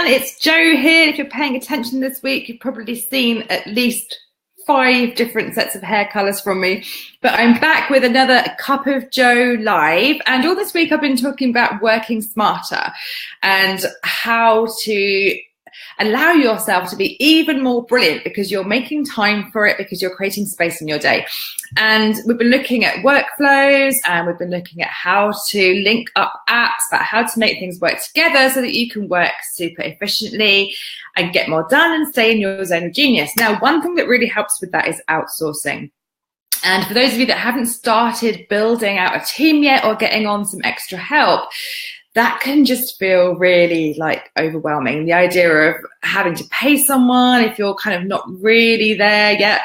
everyone, it's Jo here. If you're paying attention this week, you've probably seen at least 5 different sets of hair colours from me, but I'm back with another Cup of Jo live, and all this week I've been talking about working smarter and how to allow yourself to be even more brilliant because you're making time for it, because you're creating space in your day. And we've been looking at workflows, and we've been looking at how to link up apps, about how to make things work together so that you can work super efficiently and get more done and stay in your zone of genius. Now, one thing that really helps with that is outsourcing. And for those of you that haven't started building out a team yet or getting on some extra help, that can just feel really like overwhelming. The idea of having to pay someone if you're kind of not really there yet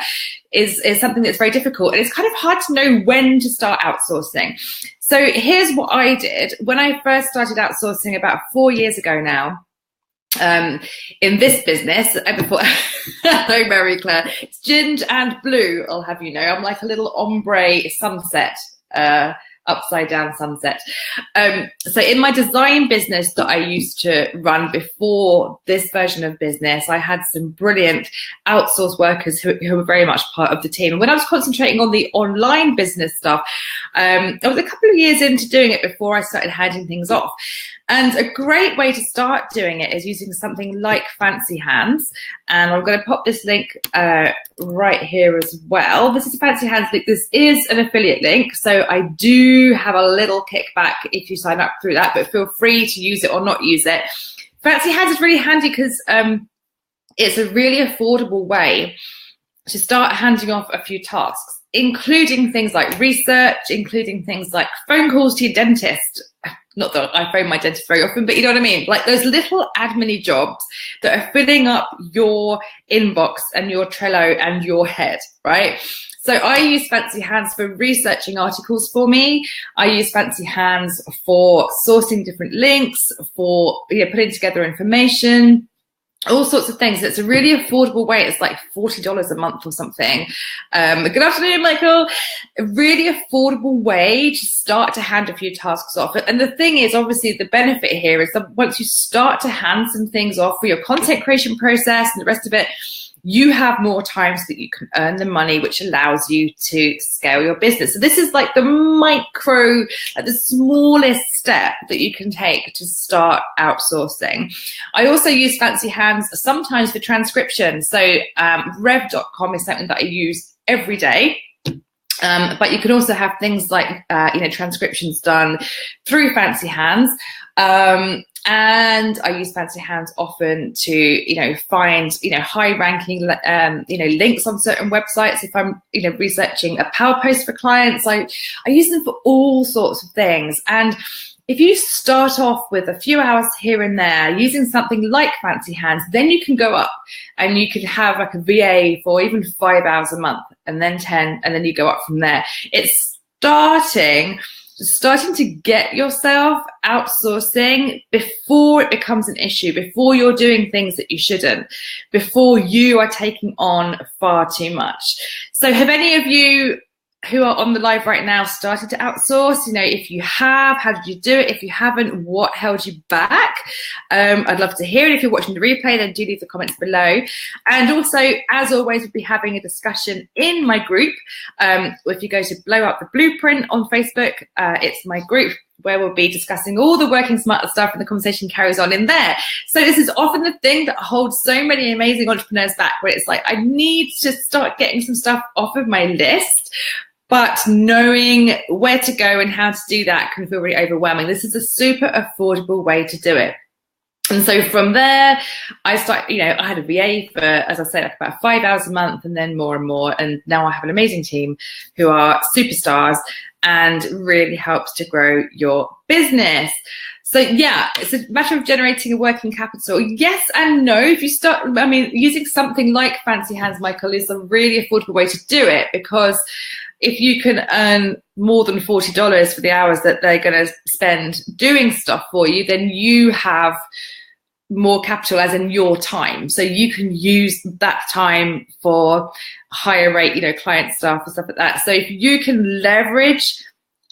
is something that's very difficult. And it's kind of hard to know when to start outsourcing. So here's what I did. When I first started outsourcing about 4 years ago now, in this business, before, hello Mary Claire, it's ginger and blue, I'll have you know. I'm like a little ombre sunset, upside down sunset. So in my design business that I used to run before this version of business, I had some brilliant outsourced workers who were very much part of the team. And when I was concentrating on the online business stuff, I was a couple of years into doing it before I started handing things off. And a great way to start doing it is using something like Fancy Hands. And I'm going to pop this link right here as well. This is a Fancy Hands link. This is an affiliate link. So I do have a little kickback if you sign up through that, but feel free to use it or not use it. Fancy Hands is really handy because it's a really affordable way to start handing off a few tasks, including things like research, including things like phone calls to your dentist. Not that I phone my dentist very often, but you know what I mean? Like those little admin jobs that are filling up your inbox and your Trello and your head, right? So I use Fancy Hands for researching articles for me. I use Fancy Hands for sourcing different links, for putting together information, all sorts of things. It's a really affordable way. It's like $40 a month or something. Good afternoon, Michael. A really affordable way to start to hand a few tasks off. And the thing is, obviously, the benefit here is that once you start to hand some things off for your content creation process and the rest of it, you have more time so that you can earn the money, which allows you to scale your business. So this is like the micro, the smallest step that you can take to start outsourcing. I also use Fancy Hands sometimes for transcription. So rev.com is something that I use every day. But you can also have things like, transcriptions done through Fancy Hands. And I use Fancy Hands often to, find, high-ranking, links on certain websites. If I'm, researching a power post for clients, I use them for all sorts of things. And if you start off with a few hours here and there using something like Fancy Hands, then you can go up and you can have like a VA for even 5 hours a month, and then 10, and then you go up from there. It's starting to get yourself outsourcing before it becomes an issue, before you're doing things that you shouldn't, before you are taking on far too much. So have any of you who are on the live right now started to outsource? If you have, how did you do it? If you haven't, what held you back? I'd love to hear it. If you're watching the replay, then do leave the comments below. And also, as always, we'll be having a discussion in my group. If you go to Blow Up the Blueprint on Facebook, it's my group where we'll be discussing all the working smarter stuff, and the conversation carries on in there. So this is often the thing that holds so many amazing entrepreneurs back, where it's like, I need to start getting some stuff off of my list, but knowing where to go and how to do that can feel really overwhelming. This is a super affordable way to do it. And so from there, I had a VA for, as I said, like about 5 hours a month, and then more and more. And now I have an amazing team who are superstars and really helps to grow your business. So yeah, it's a matter of generating a working capital. Yes and no. If you start, using something like Fancy Hands, Michael, is a really affordable way to do it, because if you can earn more than $40 for the hours that they're going to spend doing stuff for you, then you have more capital, as in your time. So you can use that time for higher rate, client stuff and stuff like that. So if you can leverage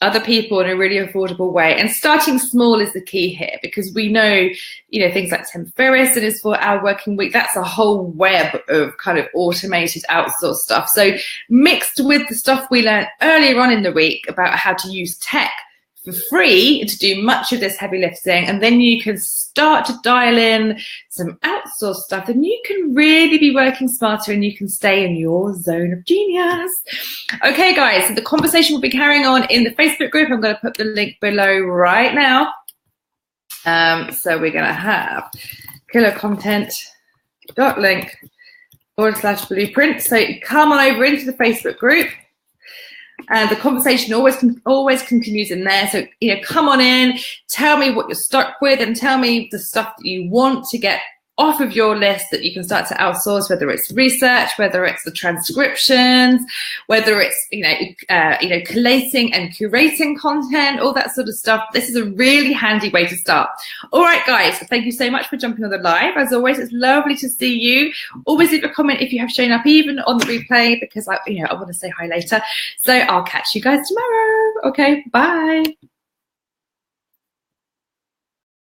other people in a really affordable way. And starting small is the key here, because we know, things like Tim Ferriss and his 4-hour working week, that's a whole web of kind of automated outsourced stuff. So mixed with the stuff we learned earlier on in the week about how to use tech for free to do much of this heavy lifting, and then you can start to dial in some outsourced stuff, then you can really be working smarter and you can stay in your zone of genius. Okay, guys, so the conversation will be carrying on in the Facebook group. I'm going to put the link below right now. So we're going to have killercontent.link/blueprint. So come on over into the Facebook group. And the conversation always continues in there. So, come on in, tell me what you're stuck with, and tell me the stuff that you want to get off of your list that you can start to outsource, whether it's research, whether it's the transcriptions, whether it's, collating and curating content, all that sort of stuff. This is a really handy way to start. All right, guys, thank you so much for jumping on the live. As always, it's lovely to see you. Always leave a comment if you have shown up, even on the replay, because I want to say hi later. So I'll catch you guys tomorrow. Okay, bye.